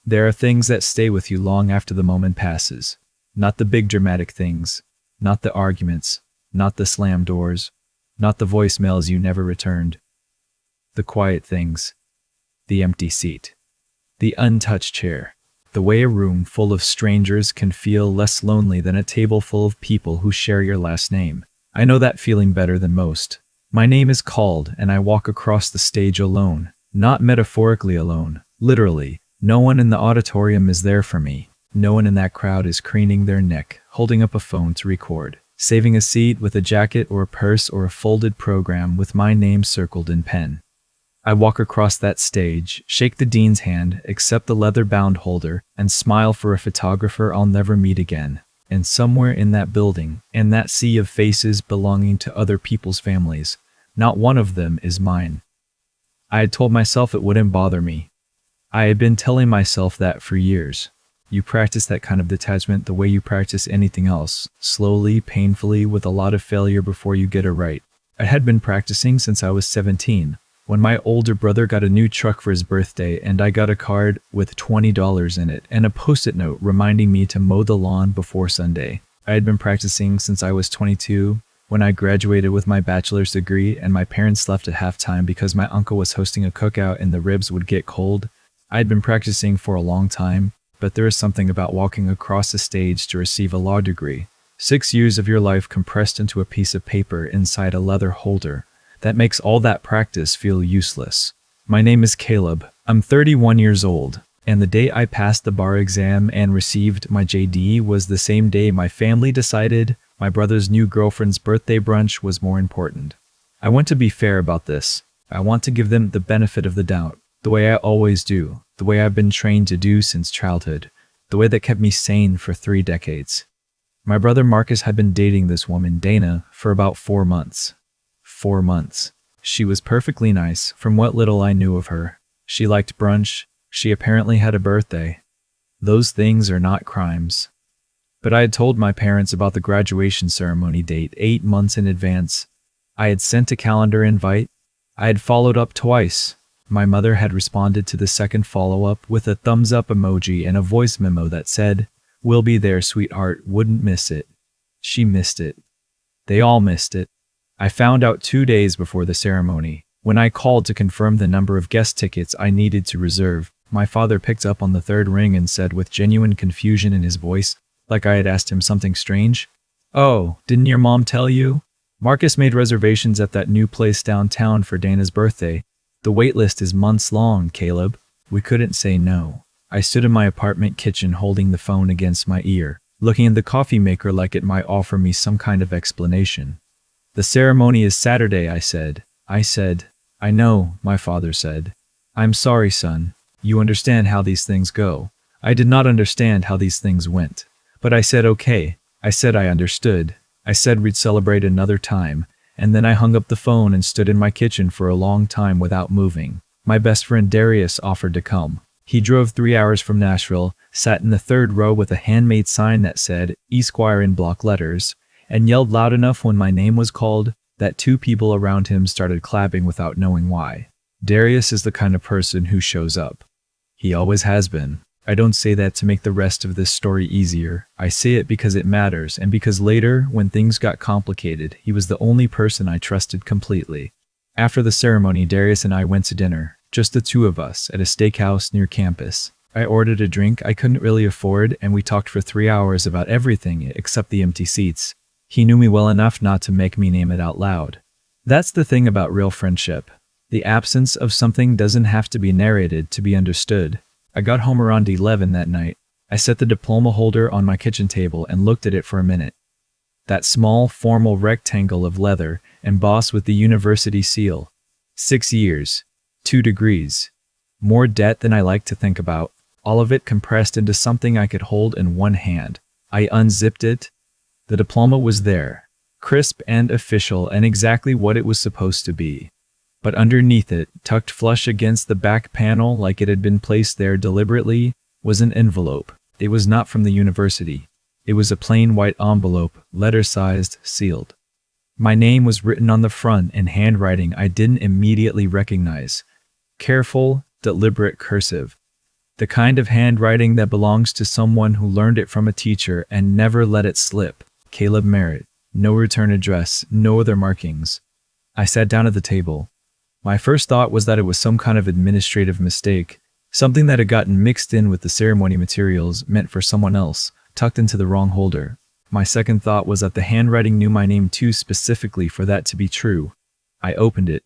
There are things that stay with you long after the moment passes. Not the big dramatic things, not the arguments, not the slammed doors, not the voicemails you never returned. The quiet things. The empty seat. The untouched chair. The way a room full of strangers can feel less lonely than a table full of people who share your last name. I know that feeling better than most. My name is called, and I walk across the stage alone. Not metaphorically alone, literally. No one in the auditorium is there for me. No one in that crowd is craning their neck, holding up a phone to record, saving a seat with a jacket or a purse or a folded program with my name circled in pen. I walk across that stage, shake the dean's hand, accept the leather-bound holder, and smile for a photographer I'll never meet again. And somewhere in that building, in that sea of faces belonging to other people's families, not one of them is mine. I had told myself it wouldn't bother me. I had been telling myself that for years. You practice that kind of detachment the way you practice anything else, slowly, painfully, with a lot of failure before you get it right. I had been practicing since I was 17. When my older brother got a new truck for his birthday and I got a card with $20 in it and a post-it note reminding me to mow the lawn before Sunday. I had been practicing since I was 22, when I graduated with my bachelor's degree and my parents left at halftime because my uncle was hosting a cookout and the ribs would get cold. I had been practicing for a long time, but there is something about walking across the stage to receive a law degree. 6 years of your life compressed into a piece of paper inside a leather holder. That makes all that practice feel useless. My name is Caleb. I'm 31 years old, and the day I passed the bar exam and received my JD was the same day my family decided my brother's new girlfriend's birthday brunch was more important. I want to be fair about this. I want to give them the benefit of the doubt, the way I always do, the way I've been trained to do since childhood, the way that kept me sane for 3 decades. My brother Marcus had been dating this woman, Dana, for about 4 months. 4 months. She was perfectly nice, from what little I knew of her. She liked brunch. She apparently had a birthday. Those things are not crimes. But I had told my parents about the graduation ceremony date 8 months in advance. I had sent a calendar invite. I had followed up twice. My mother had responded to the second follow-up with a thumbs-up emoji and a voice memo that said, "We'll be there, sweetheart, wouldn't miss it." She missed it. They all missed it. I found out 2 days before the ceremony. When I called to confirm the number of guest tickets I needed to reserve, my father picked up on the third ring and said with genuine confusion in his voice, like I had asked him something strange, "Oh, didn't your mom tell you? Marcus made reservations at that new place downtown for Dana's birthday. The wait list is months long, Caleb." We couldn't say no. I stood in my apartment kitchen holding the phone against my ear, looking at the coffee maker like it might offer me some kind of explanation. "The ceremony is Saturday," I said. "I know," my father said. "I'm sorry, son. You understand how these things go." I did not understand how these things went. But I said okay. I said I understood. I said we'd celebrate another time. And then I hung up the phone and stood in my kitchen for a long time without moving. My best friend Darius offered to come. He drove 3 hours from Nashville, sat in the third row with a handmade sign that said Esquire in block letters, and yelled loud enough when my name was called that 2 people around him started clapping without knowing why. Darius is the kind of person who shows up. He always has been. I don't say that to make the rest of this story easier. I say it because it matters, and because later, when things got complicated, he was the only person I trusted completely. After the ceremony, Darius and I went to dinner, just the 2 of us, at a steakhouse near campus. I ordered a drink I couldn't really afford, and we talked for 3 hours about everything except the empty seats. He knew me well enough not to make me name it out loud. That's the thing about real friendship. The absence of something doesn't have to be narrated to be understood. I got home around 11 that night. I set the diploma holder on my kitchen table and looked at it for a minute. That small, formal rectangle of leather, embossed with the university seal. 6 years. 2 degrees. More debt than I like to think about. All of it compressed into something I could hold in one hand. I unzipped it. The diploma was there, crisp and official and exactly what it was supposed to be. But underneath it, tucked flush against the back panel like it had been placed there deliberately, was an envelope. It was not from the university. It was a plain white envelope, letter-sized, sealed. My name was written on the front in handwriting I didn't immediately recognize. Careful, deliberate cursive. The kind of handwriting that belongs to someone who learned it from a teacher and never let it slip. Caleb Merritt. No return address, no other markings. I sat down at the table. My first thought was that it was some kind of administrative mistake, something that had gotten mixed in with the ceremony materials meant for someone else, tucked into the wrong holder. My second thought was that the handwriting knew my name too specifically for that to be true. I opened it.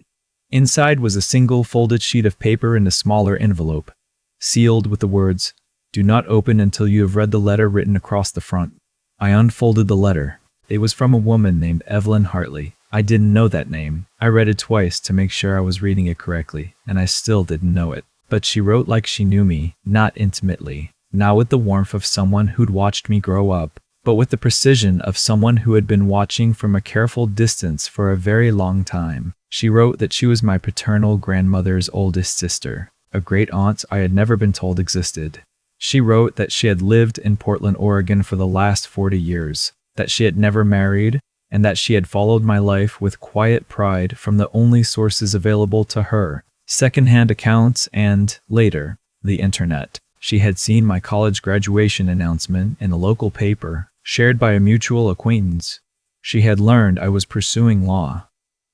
Inside was a single folded sheet of paper in a smaller envelope, sealed with the words, "Do not open until you have read the letter written across the front." I unfolded the letter. It was from a woman named Evelyn Hartley. I didn't know that name. I read it twice to make sure I was reading it correctly, and I still didn't know it. But she wrote like she knew me, not intimately, not with the warmth of someone who'd watched me grow up, but with the precision of someone who had been watching from a careful distance for a very long time. She wrote that she was my paternal grandmother's oldest sister, a great aunt I had never been told existed. She wrote that she had lived in Portland, Oregon for the last 40 years, that she had never married, and that she had followed my life with quiet pride from the only sources available to her, secondhand accounts and, later, the internet. She had seen my college graduation announcement in a local paper, shared by a mutual acquaintance. She had learned I was pursuing law.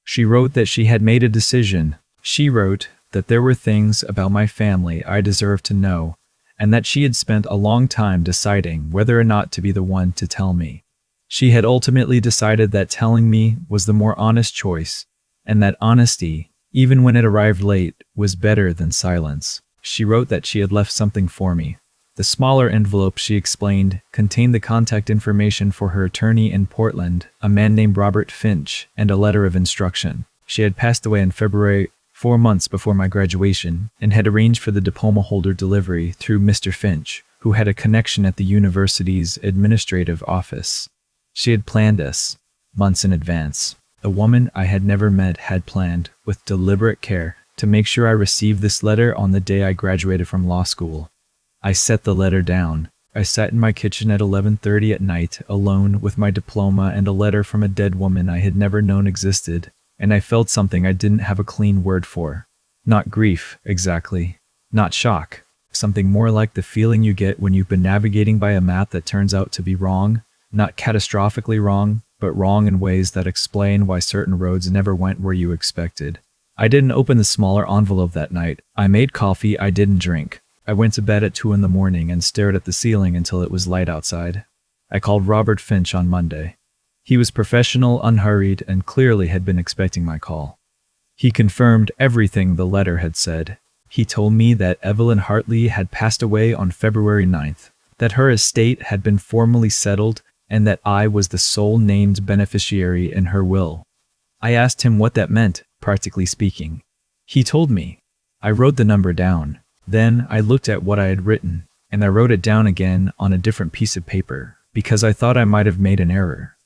She wrote that she had made a decision. She wrote that there were things about my family I deserved to know, and that she had spent a long time deciding whether or not to be the one to tell me. She had ultimately decided that telling me was the more honest choice, and that honesty, even when it arrived late, was better than silence. She wrote that she had left something for me. The smaller envelope, she explained, contained the contact information for her attorney in Portland, a man named Robert Finch, and a letter of instruction. She had passed away in February, 4 months before my graduation, and had arranged for the diploma holder delivery through Mr. Finch, who had a connection at the university's administrative office. She had planned this, months in advance. The woman I had never met had planned, with deliberate care, to make sure I received this letter on the day I graduated from law school. I set the letter down. I sat in my kitchen at 11:30 at night, alone with my diploma and a letter from a dead woman I had never known existed, and I felt something I didn't have a clean word for. Not grief, exactly. Not shock. Something more like the feeling you get when you've been navigating by a map that turns out to be wrong. Not catastrophically wrong, but wrong in ways that explain why certain roads never went where you expected. I didn't open the smaller envelope that night. I made coffee I didn't drink. I went to bed at 2 in the morning and stared at the ceiling until it was light outside. I called Robert Finch on Monday. He was professional, unhurried, and clearly had been expecting my call. He confirmed everything the letter had said. He told me that Evelyn Hartley had passed away on February 9th, that her estate had been formally settled, and that I was the sole named beneficiary in her will. I asked him what that meant, practically speaking. He told me. I wrote the number down. Then I looked at what I had written, and I wrote it down again on a different piece of paper, because I thought I might have made an error.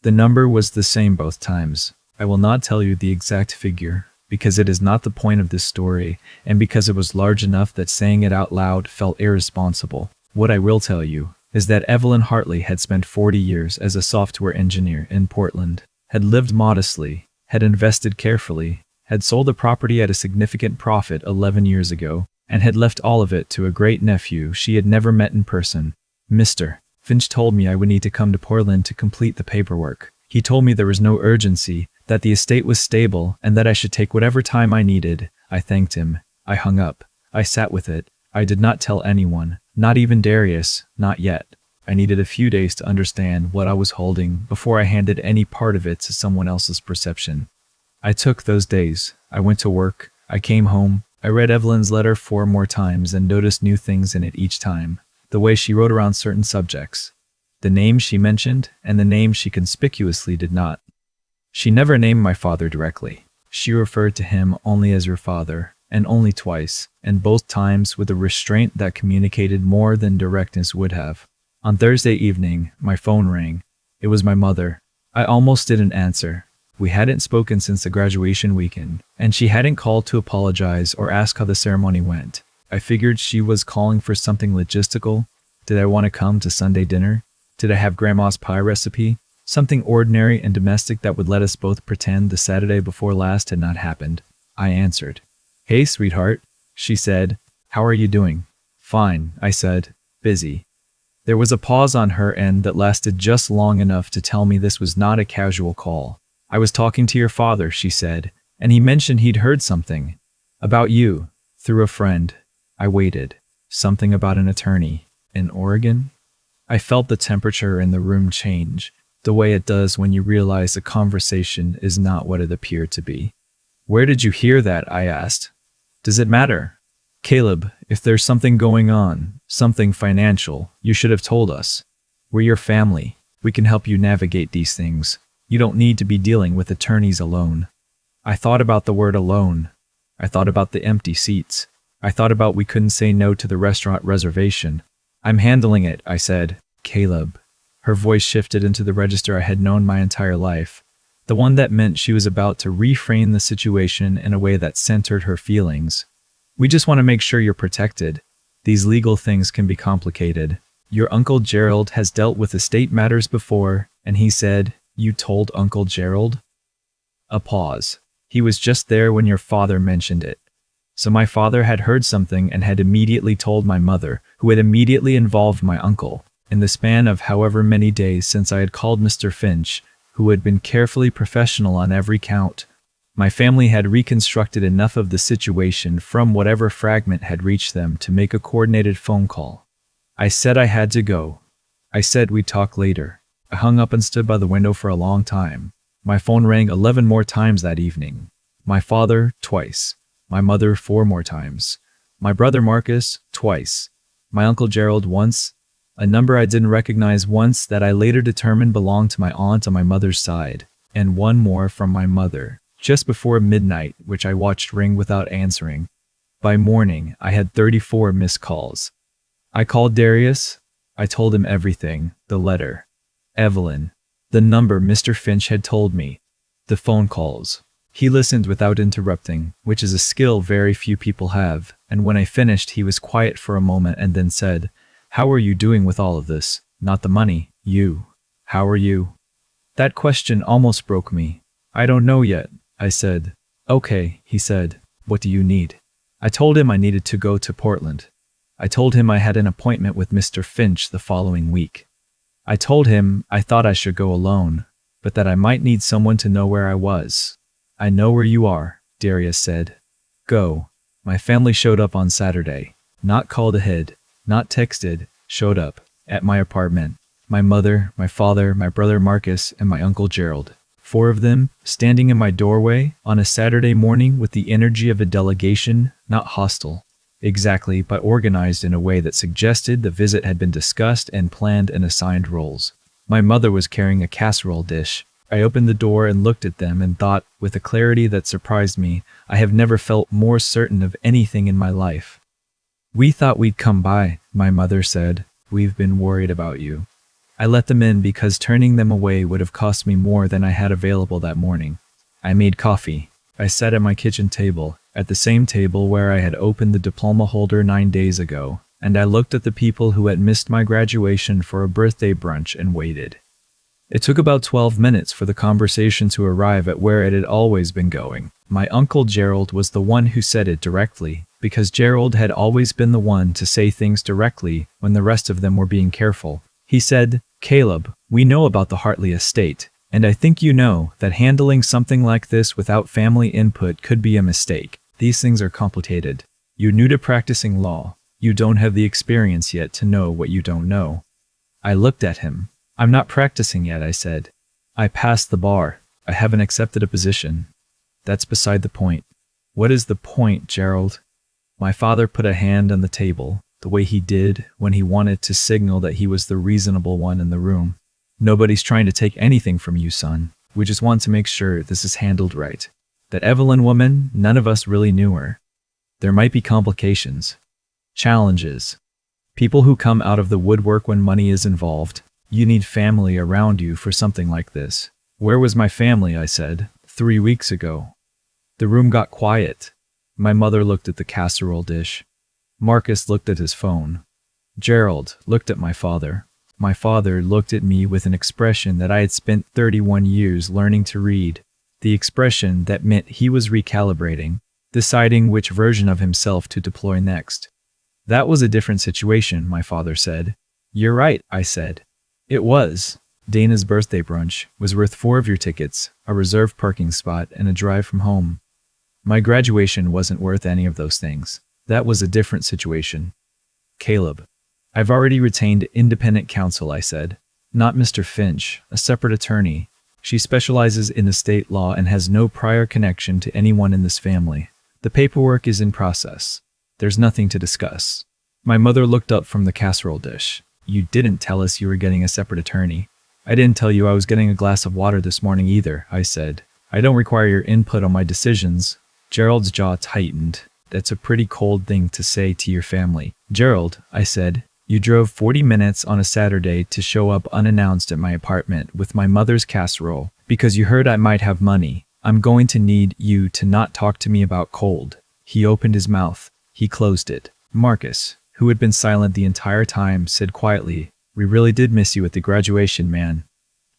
The number was the same both times. I will not tell you the exact figure, because it is not the point of this story, and because it was large enough that saying it out loud felt irresponsible. What I will tell you is that Evelyn Hartley had spent 40 years as a software engineer in Portland, had lived modestly, had invested carefully, had sold the property at a significant profit 11 years ago, and had left all of it to a great-nephew she had never met in person. Mr. Finch told me I would need to come to Portland to complete the paperwork. He told me there was no urgency, that the estate was stable, and that I should take whatever time I needed. I thanked him. I hung up. I sat with it. I did not tell anyone, not even Darius, not yet. I needed a few days to understand what I was holding before I handed any part of it to someone else's perception. I took those days. I went to work. I came home. I read Evelyn's letter 4 more times and noticed new things in it each time. The way she wrote around certain subjects. The names she mentioned and the names she conspicuously did not. She never named my father directly. She referred to him only as your father, and only twice, and both times with a restraint that communicated more than directness would have. On Thursday evening, my phone rang. It was my mother. I almost didn't answer. We hadn't spoken since the graduation weekend, and she hadn't called to apologize or ask how the ceremony went. I figured she was calling for something logistical. Did I want to come to Sunday dinner? Did I have Grandma's pie recipe? Something ordinary and domestic that would let us both pretend the Saturday before last had not happened. I answered. "Hey, sweetheart," she said. "How are you doing?" Fine, I said. Busy. There was a pause on her end that lasted just long enough to tell me this was not a casual call. I was talking to your father, she said, and he mentioned he'd heard something. About you. Through a friend. I waited. Something about an attorney. In Oregon? I felt the temperature in the room change, the way it does when you realize a conversation is not what it appeared to be. Where did you hear that? I asked. Does it matter? Caleb, if there's something going on, something financial, you should have told us. We're your family. We can help you navigate these things. You don't need to be dealing with attorneys alone. I thought about the word alone. I thought about the empty seats. I thought about we couldn't say no to the restaurant reservation. I'm handling it, I said. Caleb. Her voice shifted into the register I had known my entire life. The one that meant she was about to reframe the situation in a way that centered her feelings. We just want to make sure you're protected. These legal things can be complicated. Your Uncle Gerald has dealt with estate matters before, and he said, You told Uncle Gerald? A pause. He was just there when your father mentioned it. So my father had heard something and had immediately told my mother, who had immediately involved my uncle. In the span of however many days since I had called Mr. Finch, who had been carefully professional on every count, my family had reconstructed enough of the situation from whatever fragment had reached them to make a coordinated phone call. I said I had to go. I said we'd talk later. I hung up and stood by the window for a long time. My phone rang 11 more times that evening. My father, twice. My mother, 4 more times. My brother Marcus, twice. My Uncle Gerald, once. A number I didn't recognize once that I later determined belonged to my aunt on my mother's side. And one more from my mother, just before midnight, which I watched ring without answering. By morning, I had 34 missed calls. I called Darius. I told him everything. The letter. Evelyn. The number Mr. Finch had told me. The phone calls. He listened without interrupting, which is a skill very few people have, and when I finished he was quiet for a moment and then said, How are you doing with all of this? Not the money. You. How are you? That question almost broke me. I don't know yet, I said. Okay, he said. What do you need? I told him I needed to go to Portland. I told him I had an appointment with Mr. Finch the following week. I told him I thought I should go alone, but that I might need someone to know where I was. I know where you are, Darius said. Go. My family showed up on Saturday. Not called ahead, not texted, showed up, at my apartment. My mother, my father, my brother Marcus, and my Uncle Gerald. 4 of them, standing in my doorway, on a Saturday morning with the energy of a delegation, not hostile. Exactly, but organized in a way that suggested the visit had been discussed and planned and assigned roles. My mother was carrying a casserole dish. I opened the door and looked at them and thought, with a clarity that surprised me, I have never felt more certain of anything in my life. We thought we'd come by, my mother said. We've been worried about you. I let them in because turning them away would have cost me more than I had available that morning. I made coffee. I sat at my kitchen table, at the same table where I had opened the diploma holder 9 days ago, and I looked at the people who had missed my graduation for a birthday brunch and waited. It took about 12 minutes for the conversation to arrive at where it had always been going. My Uncle Gerald was the one who said it directly, because Gerald had always been the one to say things directly when the rest of them were being careful. He said, Caleb, we know about the Hartley estate, and I think you know that handling something like this without family input could be a mistake. These things are complicated. You're new to practicing law. You don't have the experience yet to know what you don't know. I looked at him. I'm not practicing yet, I said. I passed the bar. I haven't accepted a position. That's beside the point. What is the point, Gerald? My father put a hand on the table, the way he did when he wanted to signal that he was the reasonable one in the room. Nobody's trying to take anything from you, son. We just want to make sure this is handled right. That Evelyn woman, none of us really knew her. There might be complications. Challenges. People who come out of the woodwork when money is involved. You need family around you for something like this. Where was my family, I said, 3 weeks ago. The room got quiet. My mother looked at the casserole dish. Marcus looked at his phone. Gerald looked at my father. My father looked at me with an expression that I had spent 31 years learning to read. The expression that meant he was recalibrating, deciding which version of himself to deploy next. That was a different situation, my father said. You're right, I said. It was. Dana's birthday brunch was worth 4 of your tickets, a reserved parking spot, and a drive from home. My graduation wasn't worth any of those things. That was a different situation. Caleb. I've already retained independent counsel, I said. Not Mr. Finch, a separate attorney. She specializes in estate law and has no prior connection to anyone in this family. The paperwork is in process. There's nothing to discuss. My mother looked up from the casserole dish. You didn't tell us you were getting a separate attorney. I didn't tell you I was getting a glass of water this morning either, I said. I don't require your input on my decisions. Gerald's jaw tightened. That's a pretty cold thing to say to your family. Gerald, I said, you drove 40 minutes on a Saturday to show up unannounced at my apartment with my mother's casserole because you heard I might have money. I'm going to need you to not talk to me about cold. He opened his mouth. He closed it. Marcus, who had been silent the entire time, said quietly, we really did miss you at the graduation, man.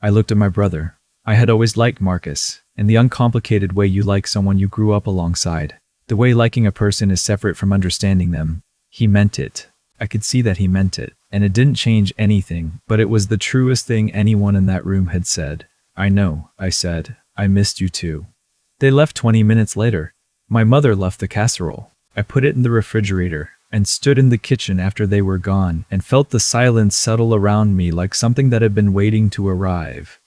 I looked at my brother. I had always liked Marcus, in the uncomplicated way you like someone you grew up alongside. The way liking a person is separate from understanding them. He meant it. I could see that he meant it, and it didn't change anything, but it was the truest thing anyone in that room had said. I know, I said. I missed you too. They left 20 minutes later. My mother left the casserole. I put it in the refrigerator and stood in the kitchen after they were gone and felt the silence settle around me like something that had been waiting to arrive.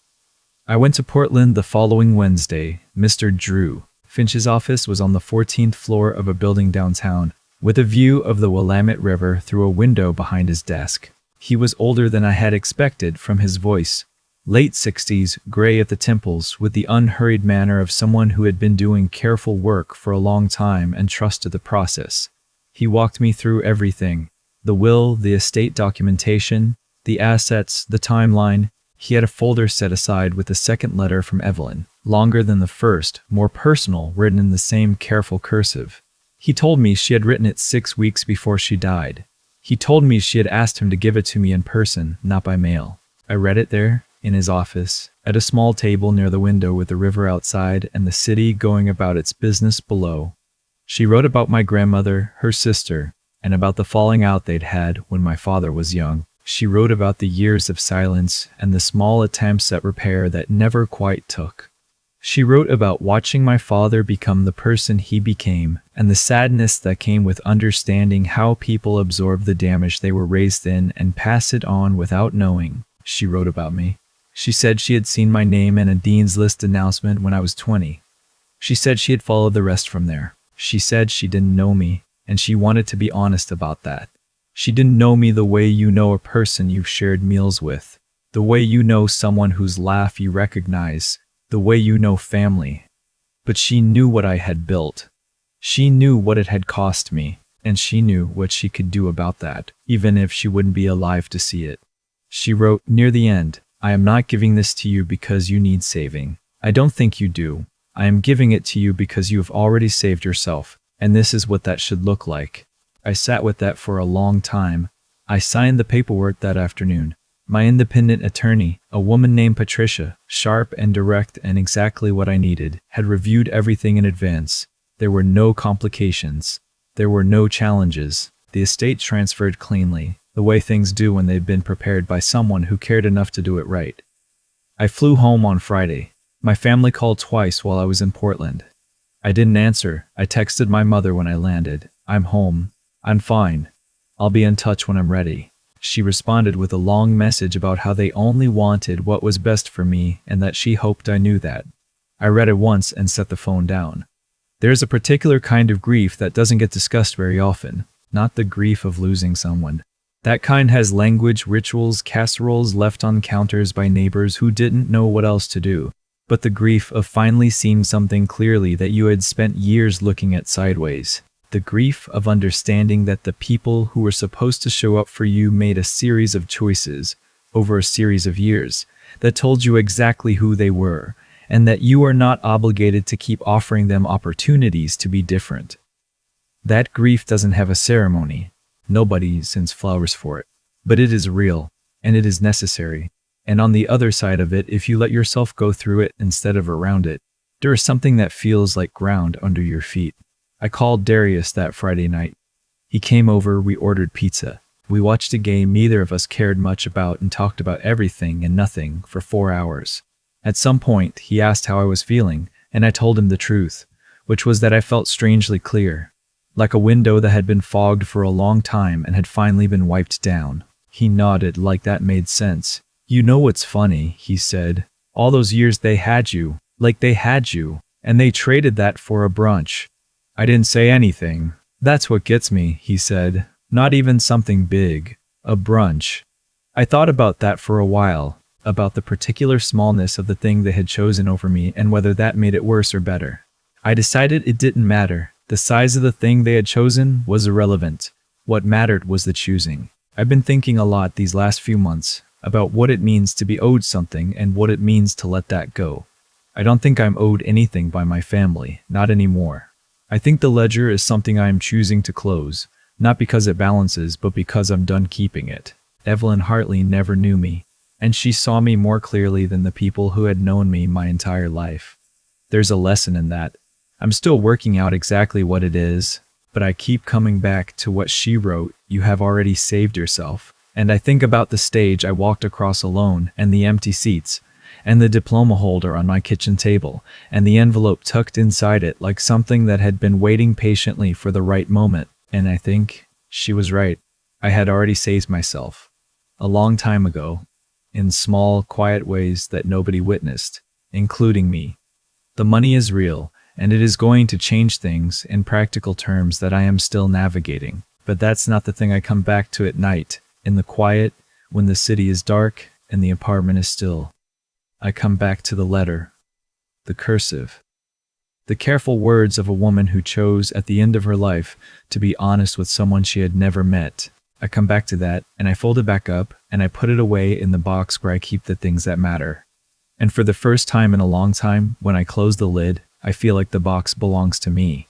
I went to Portland the following Wednesday. Mr. Drew Finch's office was on the 14th floor of a building downtown, with a view of the Willamette River through a window behind his desk. He was older than I had expected from his voice. Late 60s, gray at the temples, with the unhurried manner of someone who had been doing careful work for a long time and trusted the process. He walked me through everything. The will, the estate documentation, the assets, the timeline. He had a folder set aside with a second letter from Evelyn, longer than the first, more personal, written in the same careful cursive. He told me she had written it 6 weeks before she died. He told me she had asked him to give it to me in person, not by mail. I read it there, in his office, at a small table near the window with the river outside and the city going about its business below. She wrote about my grandmother, her sister, and about the falling out they'd had when my father was young. She wrote about the years of silence and the small attempts at repair that never quite took. She wrote about watching my father become the person he became and the sadness that came with understanding how people absorb the damage they were raised in and pass it on without knowing. She wrote about me. She said she had seen my name in a Dean's List announcement when I was 20. She said she had followed the rest from there. She said she didn't know me, and she wanted to be honest about that. She didn't know me the way you know a person you've shared meals with, the way you know someone whose laugh you recognize, the way you know family. But she knew what I had built. She knew what it had cost me, and she knew what she could do about that, even if she wouldn't be alive to see it. She wrote, near the end, I am not giving this to you because you need saving. I don't think you do. I am giving it to you because you have already saved yourself, and this is what that should look like. I sat with that for a long time. I signed the paperwork that afternoon. My independent attorney, a woman named Patricia, sharp and direct and exactly what I needed, had reviewed everything in advance. There were no complications. There were no challenges. The estate transferred cleanly, the way things do when they've been prepared by someone who cared enough to do it right. I flew home on Friday. My family called twice while I was in Portland. I didn't answer. I texted my mother when I landed. I'm home. I'm fine. I'll be in touch when I'm ready. She responded with a long message about how they only wanted what was best for me and that she hoped I knew that. I read it once and set the phone down. There's a particular kind of grief that doesn't get discussed very often, not the grief of losing someone. That kind has language, rituals, casseroles left on counters by neighbors who didn't know what else to do. But the grief of finally seeing something clearly that you had spent years looking at sideways. The grief of understanding that the people who were supposed to show up for you made a series of choices over a series of years that told you exactly who they were, and that you are not obligated to keep offering them opportunities to be different. That grief doesn't have a ceremony. Nobody sends flowers for it. But it is real, and it is necessary. And on the other side of it, if you let yourself go through it instead of around it, there is something that feels like ground under your feet. I called Darius that Friday night. He came over, we ordered pizza. We watched a game neither of us cared much about and talked about everything and nothing for 4 hours. At some point, he asked how I was feeling, and I told him the truth, which was that I felt strangely clear, like a window that had been fogged for a long time and had finally been wiped down. He nodded like that made sense. You know what's funny, he said. All those years they had you, like they had you, and they traded that for a brunch. I didn't say anything. That's what gets me, he said. Not even something big. A brunch. I thought about that for a while, about the particular smallness of the thing they had chosen over me and whether that made it worse or better. I decided it didn't matter. The size of the thing they had chosen was irrelevant. What mattered was the choosing. I've been thinking a lot these last few months about what it means to be owed something and what it means to let that go. I don't think I'm owed anything by my family, not anymore. I think the ledger is something I am choosing to close, not because it balances, but because I'm done keeping it. Evelyn Hartley never knew me, and she saw me more clearly than the people who had known me my entire life. There's a lesson in that. I'm still working out exactly what it is, but I keep coming back to what she wrote, "You have already saved yourself." And I think about the stage I walked across alone, and the empty seats, and the diploma holder on my kitchen table, and the envelope tucked inside it like something that had been waiting patiently for the right moment. And I think she was right. I had already saved myself. A long time ago, in small, quiet ways that nobody witnessed, including me. The money is real, and it is going to change things in practical terms that I am still navigating. But that's not the thing I come back to at night, in the quiet, when the city is dark and the apartment is still. I come back to the letter, the cursive, the careful words of a woman who chose at the end of her life to be honest with someone she had never met. I come back to that, and I fold it back up, and I put it away in the box where I keep the things that matter. And for the first time in a long time, when I close the lid, I feel like the box belongs to me.